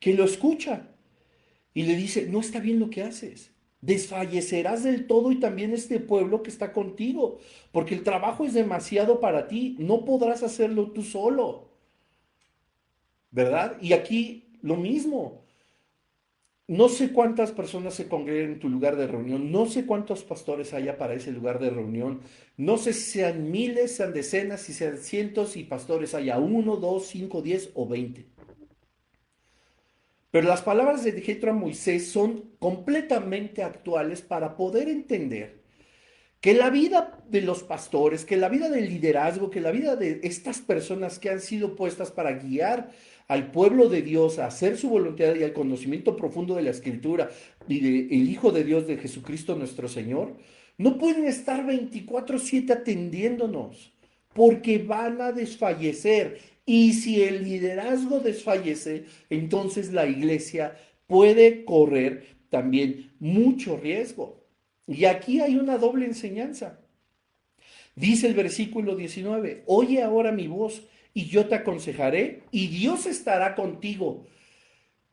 [SPEAKER 1] que lo escucha y le dice, no está bien lo que haces. Desfallecerás del todo y también este pueblo que está contigo, porque el trabajo es demasiado para ti, no podrás hacerlo tú solo, ¿verdad? Y aquí lo mismo. No sé cuántas personas se congregan en tu lugar de reunión, no sé cuántos pastores haya para ese lugar de reunión, no sé si sean miles, sean decenas, si sean cientos y pastores haya uno, dos, cinco, 10 o 20. Pero las palabras de Jetro a Moisés son completamente actuales para poder entender que la vida de los pastores, que la vida del liderazgo, que la vida de estas personas que han sido puestas para guiar al pueblo de Dios a hacer su voluntad y al conocimiento profundo de la Escritura y del Hijo de Dios, de Jesucristo nuestro Señor, no pueden estar 24/7 atendiéndonos porque van a desfallecer. Y si el liderazgo desfallece, entonces la iglesia puede correr también mucho riesgo. Y aquí hay una doble enseñanza. Dice el versículo 19, oye ahora mi voz y yo te aconsejaré y Dios estará contigo.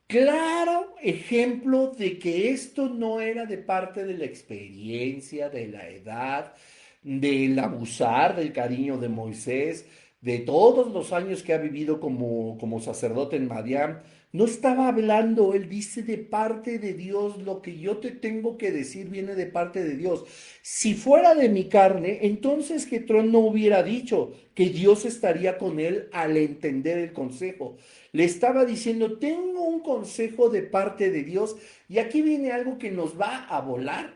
[SPEAKER 1] Claro ejemplo de que esto no era de parte de la experiencia, de la edad, del abusar del cariño de Moisés, de todos los años que ha vivido como sacerdote en Madián. No estaba hablando, él dice de parte de Dios, lo que yo te tengo que decir viene de parte de Dios. Si fuera de mi carne, entonces Getrón no hubiera dicho que Dios estaría con él al entender el consejo. Le estaba diciendo, tengo un consejo de parte de Dios y aquí viene algo que nos va a volar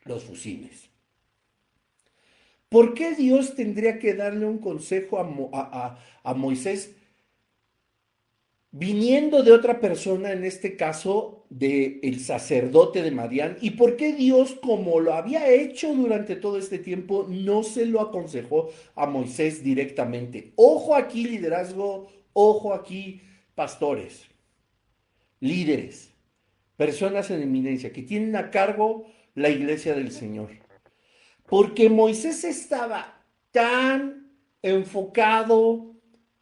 [SPEAKER 1] los fusiles. ¿Por qué Dios tendría que darle un consejo a Moisés viniendo de otra persona, en este caso del sacerdote de Madián? ¿Y por qué Dios, como lo había hecho durante todo este tiempo, no se lo aconsejó a Moisés directamente? Ojo aquí liderazgo, ojo aquí pastores, líderes, personas en eminencia que tienen a cargo la iglesia del Señor. Porque Moisés estaba tan enfocado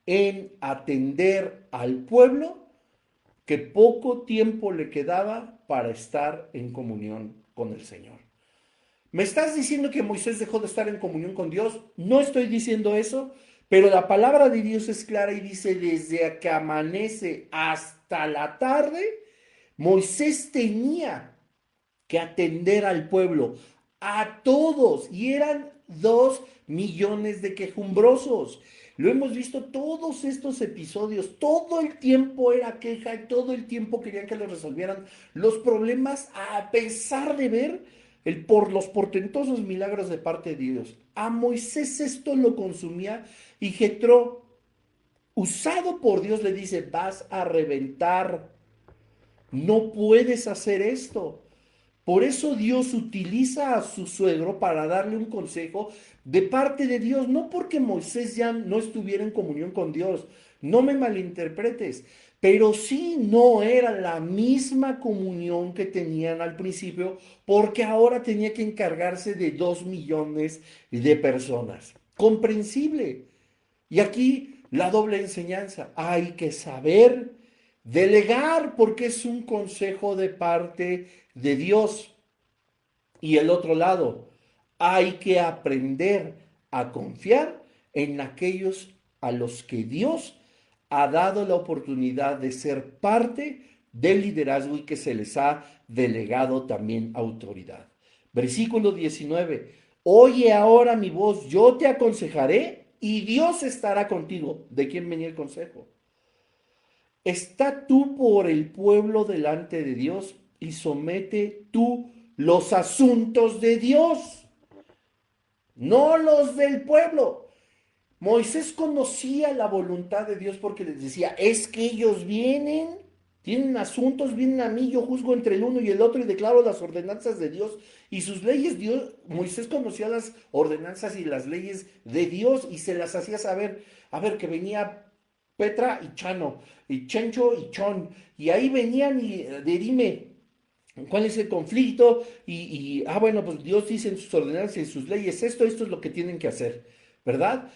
[SPEAKER 1] en atender al pueblo que poco tiempo le quedaba para estar en comunión con el Señor. ¿Me estás diciendo que Moisés dejó de estar en comunión con Dios? No estoy diciendo eso, pero la palabra de Dios es clara y dice, desde que amanece hasta la tarde, Moisés tenía que atender al pueblo, a todos, y eran 2 millones de quejumbrosos. Lo hemos visto todos estos episodios, todo el tiempo era queja, y todo el tiempo querían que les resolvieran los problemas a pesar de ver por los portentosos milagros de parte de Dios. A Moisés esto lo consumía y Jetro, usado por Dios, le dice, vas a reventar, no puedes hacer esto. Por eso Dios utiliza a su suegro para darle un consejo de parte de Dios, no porque Moisés ya no estuviera en comunión con Dios, no me malinterpretes, pero sí no era la misma comunión que tenían al principio, porque ahora tenía que encargarse de 2 millones de personas. Comprensible. Y aquí la doble enseñanza, hay que saber delegar porque es un consejo de parte de Dios. Y el otro lado, hay que aprender a confiar en aquellos a los que Dios ha dado la oportunidad de ser parte del liderazgo y que se les ha delegado también autoridad. Versículo 19. Oye ahora mi voz, yo te aconsejaré y Dios estará contigo. ¿De quién venía el consejo? Está tú por el pueblo delante de Dios y somete tú los asuntos de Dios, no los del pueblo. Moisés conocía la voluntad de Dios porque les decía, es que ellos vienen, tienen asuntos, vienen a mí, yo juzgo entre el uno y el otro y declaro las ordenanzas de Dios y sus leyes. Moisés conocía las ordenanzas y las leyes de Dios y se las hacía saber. A ver, que venía Petra y Chano, y Chencho y Chon, y ahí venían y dime, ¿cuál es el conflicto? Bueno, pues Dios dice en sus ordenanzas y en sus leyes esto es lo que tienen que hacer, ¿verdad?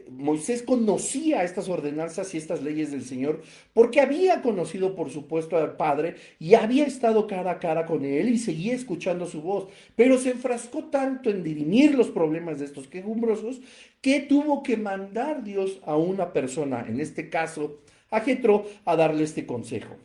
[SPEAKER 1] Moisés conocía estas ordenanzas y estas leyes del Señor porque había conocido, por supuesto, al Padre y había estado cara a cara con Él y seguía escuchando su voz, pero se enfrascó tanto en dirimir los problemas de estos quejumbrosos que tuvo que mandar Dios a una persona, en este caso a Jetro, a darle este consejo.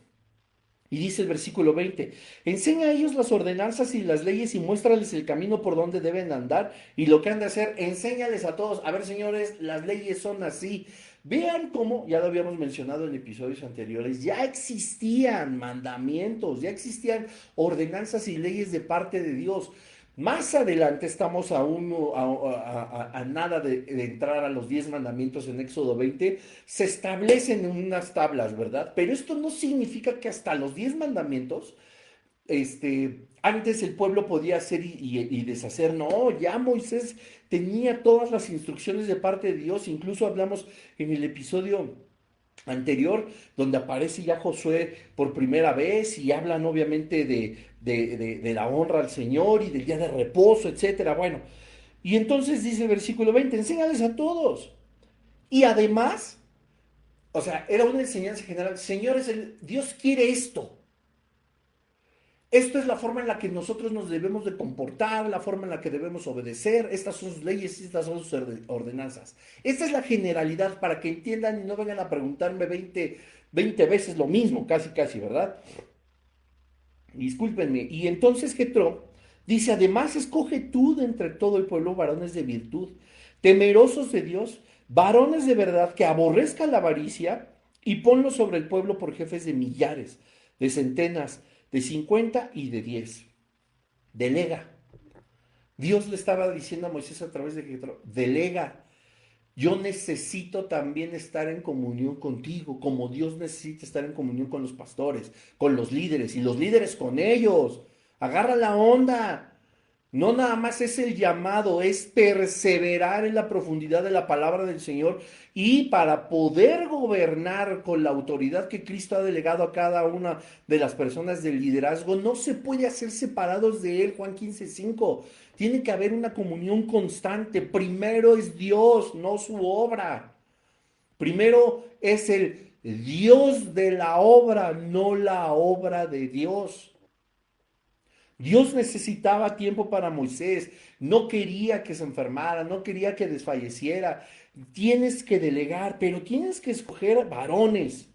[SPEAKER 1] Y dice el versículo 20, enseña a ellos las ordenanzas y las leyes y muéstrales el camino por donde deben andar y lo que han de hacer, enséñales a todos. A ver, señores, las leyes son así. Vean cómo, ya lo habíamos mencionado en episodios anteriores, ya existían mandamientos, ya existían ordenanzas y leyes de parte de Dios. Más adelante estamos a nada de entrar a los 10 mandamientos en Éxodo 20, se establecen en unas tablas, ¿verdad? Pero esto no significa que hasta los 10 mandamientos, antes el pueblo podía hacer y deshacer. No, ya Moisés tenía todas las instrucciones de parte de Dios. Incluso hablamos en el episodio anterior, donde aparece ya Josué por primera vez y hablan obviamente de la honra al Señor y del día de reposo, etcétera. Bueno, y entonces dice el versículo 20, enséñales a todos. Y además, o sea, era una enseñanza general, señores, Dios quiere esto. Esto es la forma en la que nosotros nos debemos de comportar, la forma en la que debemos obedecer. Estas son sus leyes, estas son sus ordenanzas. Esta es la generalidad para que entiendan y no vengan a preguntarme 20 veces lo mismo, casi, casi, ¿verdad? Discúlpenme. Y entonces Jetro dice, además escoge tú de entre todo el pueblo varones de virtud, temerosos de Dios, varones de verdad que aborrezcan la avaricia y ponlos sobre el pueblo por jefes de millares, de centenas, de 50 y de 10. Delega. Dios le estaba diciendo a Moisés a través de Jetro, delega. Yo necesito también estar en comunión contigo, como Dios necesita estar en comunión con los pastores, con los líderes y los líderes con ellos. Agarra la onda. No nada más es el llamado, es perseverar en la profundidad de la palabra del Señor y para poder gobernar con la autoridad que Cristo ha delegado a cada una de las personas del liderazgo, no se puede hacer separados de Él, Juan 15:5. Tiene que haber una comunión constante. Primero es Dios, no su obra. Primero es el Dios de la obra, no la obra de Dios. Dios necesitaba tiempo para Moisés, no quería que se enfermara, no quería que desfalleciera. Tienes que delegar, pero tienes que escoger varones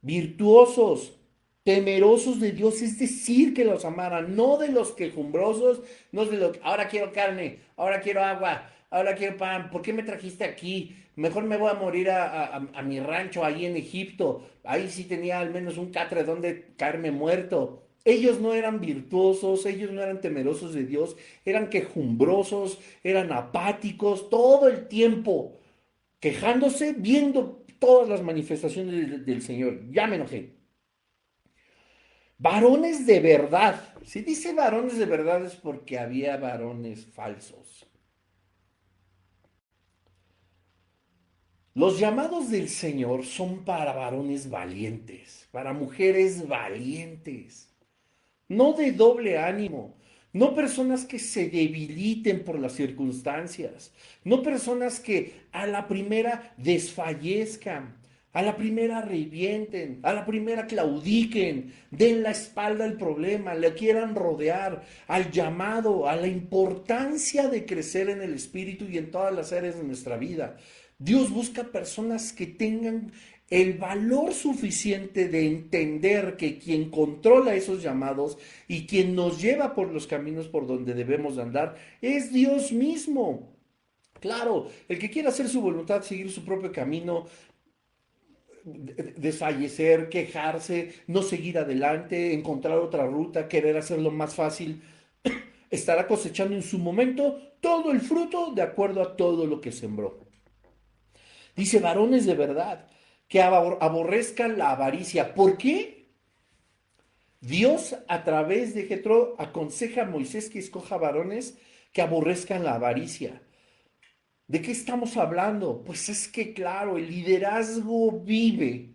[SPEAKER 1] virtuosos, temerosos de Dios, es decir, que los amaran, no de los quejumbrosos, no de los que ahora quiero carne, ahora quiero agua, ahora quiero pan, ¿por qué me trajiste aquí? Mejor me voy a morir a mi rancho ahí en Egipto, ahí sí tenía al menos un catre donde caerme muerto. Ellos no eran virtuosos, ellos no eran temerosos de Dios, eran quejumbrosos, eran apáticos, todo el tiempo quejándose, viendo todas las manifestaciones del Señor. Ya me enojé. Varones de verdad. Si dice varones de verdad es porque había varones falsos. Los llamados del Señor son para varones valientes, para mujeres valientes, no de doble ánimo, no personas que se debiliten por las circunstancias, no personas que a la primera desfallezcan, a la primera revienten, a la primera claudiquen, den la espalda al problema, le quieran rodear, al llamado, a la importancia de crecer en el espíritu y en todas las áreas de nuestra vida. Dios busca personas que tengan el valor suficiente de entender que quien controla esos llamados y quien nos lleva por los caminos por donde debemos andar es Dios mismo. Claro, el que quiera hacer su voluntad, seguir su propio camino, desfallecer, quejarse, no seguir adelante, encontrar otra ruta, querer hacerlo más fácil, estará cosechando en su momento todo el fruto de acuerdo a todo lo que sembró. Dice, varones de verdad, que aborrezcan la avaricia. ¿Por qué? Dios a través de Jetro aconseja a Moisés que escoja varones que aborrezcan la avaricia. ¿De qué estamos hablando? Pues es que claro, el liderazgo vive.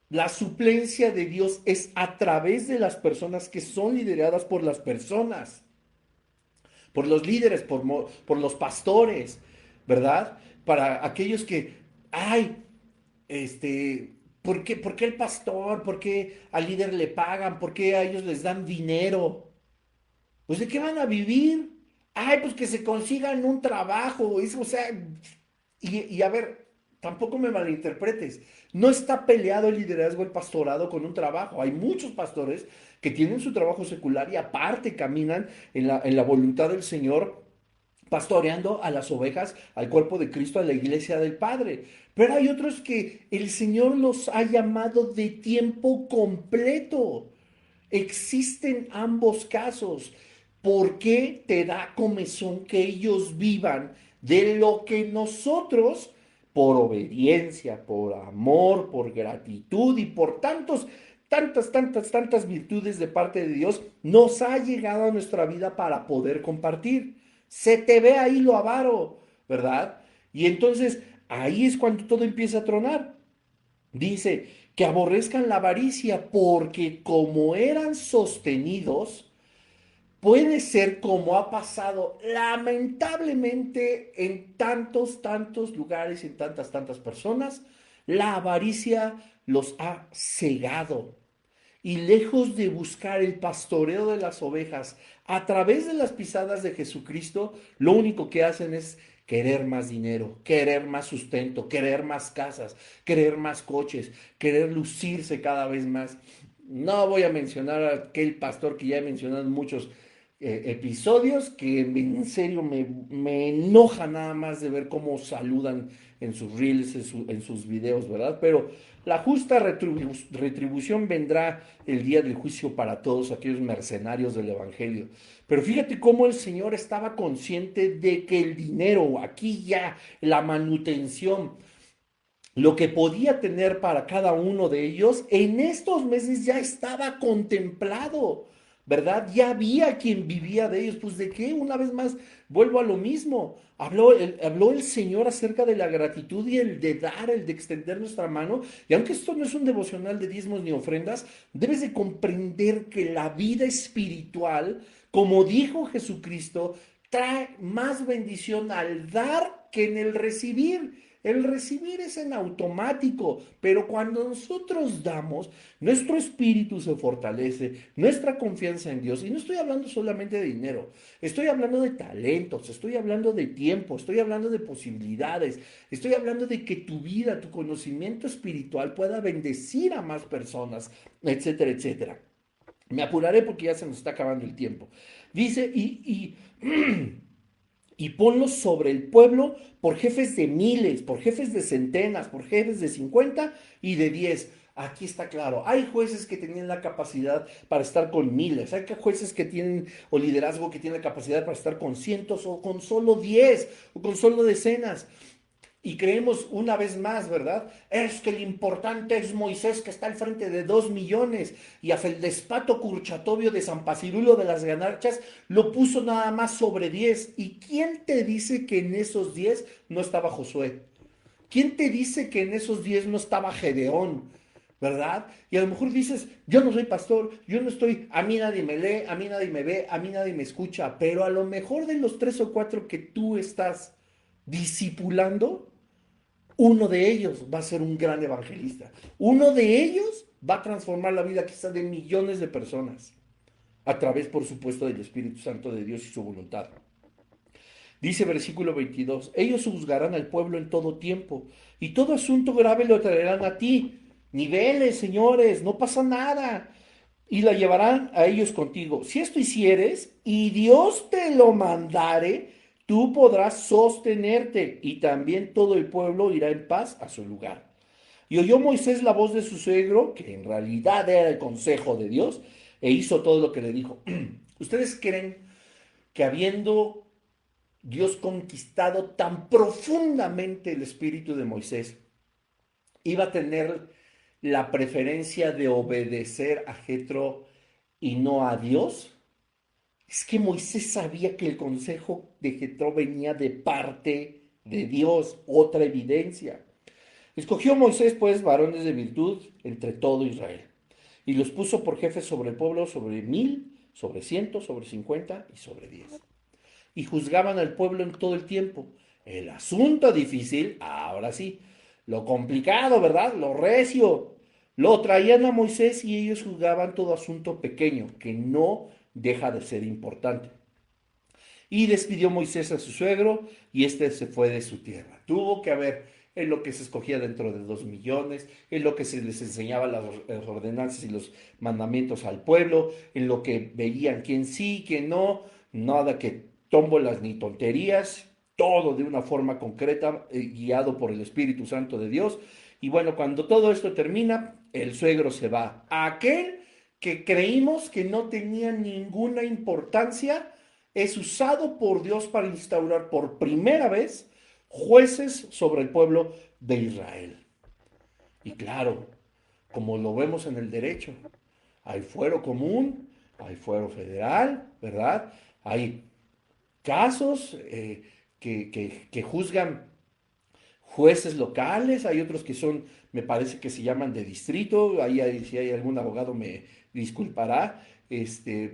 [SPEAKER 1] La suplencia de Dios es a través de las personas que son lideradas por las personas, por los líderes, por los pastores, ¿verdad? Para aquellos que, ay, ¿por qué el pastor? ¿Por qué al líder le pagan? ¿Por qué a ellos les dan dinero? Pues ¿de qué van a vivir? Ay, pues que se consigan un trabajo. O sea, y a ver, tampoco me malinterpretes. No está peleado el liderazgo, el pastorado con un trabajo. Hay muchos pastores que tienen su trabajo secular y aparte caminan en la voluntad del Señor, pastoreando a las ovejas, al cuerpo de Cristo, a la iglesia del Padre. Pero hay otros que el Señor los ha llamado de tiempo completo. Existen ambos casos. ¿Por qué te da comezón que ellos vivan de lo que nosotros, por obediencia, por amor, por gratitud y por tantas virtudes de parte de Dios, nos ha llegado a nuestra vida para poder compartir? Se te ve ahí lo avaro, ¿verdad? Y entonces ahí es cuando todo empieza a tronar. Dice que aborrezcan la avaricia porque como eran sostenidos, puede ser como ha pasado lamentablemente en tantos lugares, en tantas personas, la avaricia los ha cegado. Y lejos de buscar el pastoreo de las ovejas a través de las pisadas de Jesucristo, lo único que hacen es querer más dinero, querer más sustento, querer más casas, querer más coches, querer lucirse cada vez más. No voy a mencionar a aquel pastor que ya he mencionado en muchos episodios, que en serio me enoja nada más de ver cómo saludan en sus reels, en sus videos, ¿verdad? Pero la justa retribución vendrá el día del juicio para todos aquellos mercenarios del Evangelio. Pero fíjate cómo el Señor estaba consciente de que el dinero, aquí ya, la manutención, lo que podía tener para cada uno de ellos, en estos meses ya estaba contemplado, ¿verdad? Ya había quien vivía de ellos. Pues de qué, una vez más, vuelvo a lo mismo. Habló el Señor acerca de la gratitud y el de dar, el de extender nuestra mano. Y aunque esto no es un devocional de diezmos ni ofrendas, debes de comprender que la vida espiritual, como dijo Jesucristo, trae más bendición al dar que en el recibir. El recibir es en automático, pero cuando nosotros damos, nuestro espíritu se fortalece, nuestra confianza en Dios, y no estoy hablando solamente de dinero, estoy hablando de talentos, estoy hablando de tiempo, estoy hablando de posibilidades, estoy hablando de que tu vida, tu conocimiento espiritual pueda bendecir a más personas, etcétera, etcétera. Me apuraré porque ya se nos está acabando el tiempo. Dice, y ponlos sobre el pueblo por jefes de miles, por jefes de centenas, por jefes de 50 y de 10. Aquí está claro, hay jueces que tenían la capacidad para estar con miles, hay jueces que tienen, o liderazgo que tiene la capacidad para estar con cientos, o con solo 10, o con solo decenas. Y creemos una vez más, ¿verdad? Es que lo importante es Moisés, que está al frente de 2 millones, y a Feldespato Curchatovio de San Pacirulo de las Ganarchas lo puso nada más sobre 10. ¿Y quién te dice que en esos 10 no estaba Josué? ¿Quién te dice que en esos 10 no estaba Gedeón? ¿Verdad? Y a lo mejor dices, yo no soy pastor, yo no estoy, a mí nadie me lee, a mí nadie me ve, a mí nadie me escucha, pero a lo mejor de los 3 o 4 que tú estás discipulando, uno de ellos va a ser un gran evangelista. Uno de ellos va a transformar la vida quizás de millones de personas. A través, por supuesto, del Espíritu Santo de Dios y su voluntad. Dice versículo 22, ellos juzgarán al pueblo en todo tiempo y todo asunto grave lo traerán a ti. Niveles, señores, no pasa nada. Y la llevarán a ellos contigo. Si esto hicieres y Dios te lo mandare, tú podrás sostenerte y también todo el pueblo irá en paz a su lugar. Y oyó Moisés la voz de su suegro, que en realidad era el consejo de Dios, e hizo todo lo que le dijo. ¿Ustedes creen que habiendo Dios conquistado tan profundamente el espíritu de Moisés, iba a tener la preferencia de obedecer a Jetro y no a Dios? Es que Moisés sabía que el consejo de Jetro venía de parte de Dios, otra evidencia. Escogió Moisés, pues, varones de virtud entre todo Israel, y los puso por jefes sobre el pueblo, sobre 1000, sobre 100, sobre 50 y sobre 10. Y juzgaban al pueblo en todo el tiempo. El asunto difícil, ahora sí, lo complicado, ¿verdad? Lo recio. Lo traían a Moisés y ellos juzgaban todo asunto pequeño, que no deja de ser importante. Y despidió Moisés a su suegro y éste se fue de su tierra. Tuvo que haber en lo que se escogía dentro de 2 millones, en lo que se les enseñaba las ordenanzas y los mandamientos al pueblo, en lo que veían quién sí, quién no, nada que tómbolas ni tonterías, todo de una forma concreta, guiado por el Espíritu Santo de Dios. Y bueno, cuando todo esto termina, el suegro se va. Aquel que creímos que no tenía ninguna importancia, es usado por Dios para instaurar por primera vez jueces sobre el pueblo de Israel. Y claro, como lo vemos en el derecho, hay fuero común, hay fuero federal, ¿verdad? Hay casos que juzgan jueces locales, hay otros que son, me parece que se llaman de distrito, si hay algún abogado me disculpará,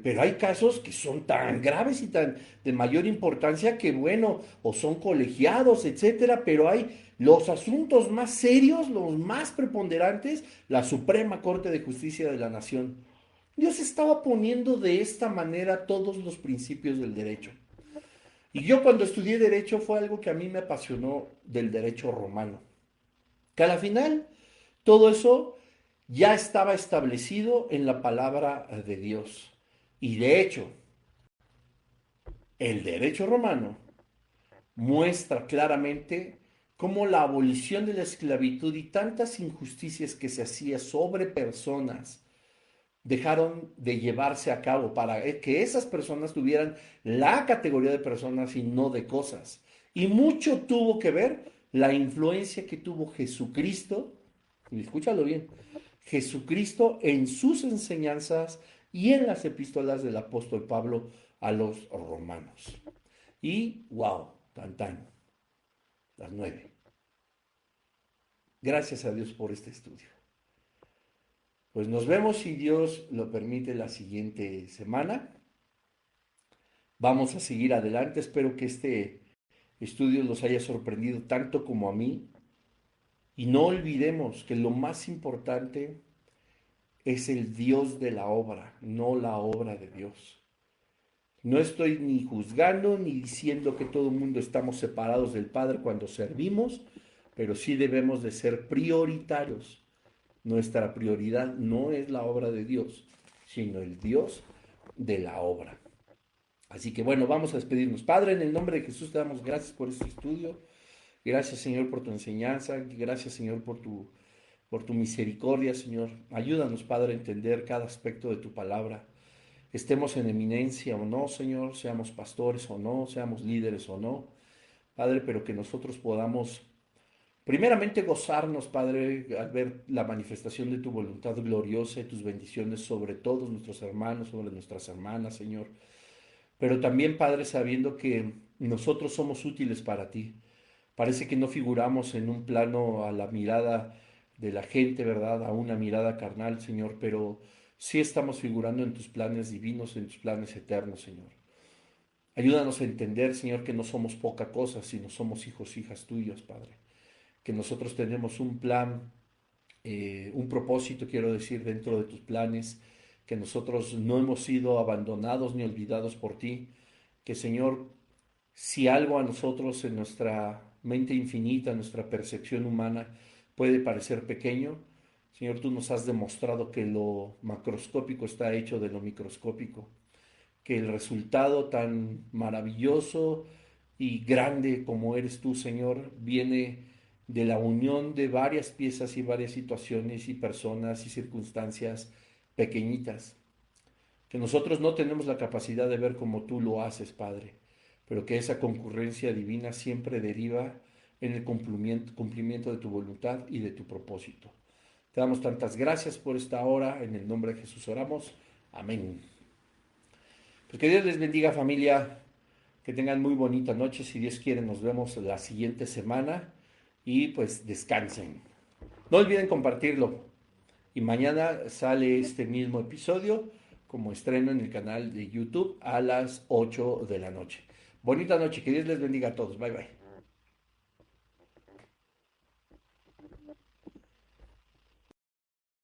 [SPEAKER 1] pero hay casos que son tan graves y tan de mayor importancia que, bueno, o son colegiados, etcétera, pero hay los asuntos más serios, los más preponderantes, la Suprema Corte de Justicia de la Nación. Dios estaba poniendo de esta manera todos los principios del derecho. Y yo cuando estudié derecho fue algo que a mí me apasionó del derecho romano. Que a la final todo eso ya estaba establecido en la palabra de Dios. Y de hecho, el derecho romano muestra claramente cómo la abolición de la esclavitud y tantas injusticias que se hacía sobre personas dejaron de llevarse a cabo para que esas personas tuvieran la categoría de personas y no de cosas. Y mucho tuvo que ver la influencia que tuvo Jesucristo, y escúchalo bien, Jesucristo en sus enseñanzas y en las epístolas del apóstol Pablo a los romanos. Y wow, tan tan, las 9. Gracias a Dios por este estudio. Pues nos vemos si Dios lo permite la siguiente semana. Vamos a seguir adelante. Espero que este estudio los haya sorprendido tanto como a mí. Y no olvidemos que lo más importante es el Dios de la obra, no la obra de Dios. No estoy ni juzgando ni diciendo que todo el mundo estamos separados del Padre cuando servimos, pero sí debemos de ser prioritarios. Nuestra prioridad no es la obra de Dios, sino el Dios de la obra. Así que bueno, vamos a despedirnos. Padre, en el nombre de Jesús te damos gracias por este estudio. Gracias, Señor, por tu enseñanza. Gracias, Señor, por tu misericordia, Señor. Ayúdanos, Padre, a entender cada aspecto de tu palabra. Estemos en eminencia o no, Señor, seamos pastores o no, seamos líderes o no. Padre, pero que nosotros podamos primeramente gozarnos, Padre, al ver la manifestación de tu voluntad gloriosa y tus bendiciones sobre todos nuestros hermanos, sobre nuestras hermanas, Señor. Pero también, Padre, sabiendo que nosotros somos útiles para ti. Parece que no figuramos en un plano a la mirada de la gente, ¿verdad? A una mirada carnal, Señor, pero sí estamos figurando en tus planes divinos, en tus planes eternos, Señor. Ayúdanos a entender, Señor, que no somos poca cosa, sino somos hijos, hijas tuyas, Padre. Que nosotros tenemos un plan, un propósito, quiero decir, dentro de tus planes, que nosotros no hemos sido abandonados ni olvidados por ti, que Señor, si algo a nosotros en nuestra mente infinita, nuestra percepción humana puede parecer pequeño, Señor, tú nos has demostrado que lo macroscópico está hecho de lo microscópico, que el resultado tan maravilloso y grande como eres tú, Señor, viene de la unión de varias piezas y varias situaciones y personas y circunstancias pequeñitas. que nosotros no tenemos la capacidad de ver como tú lo haces, Padre, pero que esa concurrencia divina siempre deriva en el cumplimiento de tu voluntad y de tu propósito. Te damos tantas gracias por esta hora, en el nombre de Jesús oramos, amén. Pues que Dios les bendiga, familia, que tengan muy bonita noche, si Dios quiere nos vemos la siguiente semana y pues descansen. No olviden compartirlo. Y mañana sale este mismo episodio como estreno en el canal de YouTube a las 8 de la noche. Bonita noche, que Dios les bendiga a todos. Bye bye.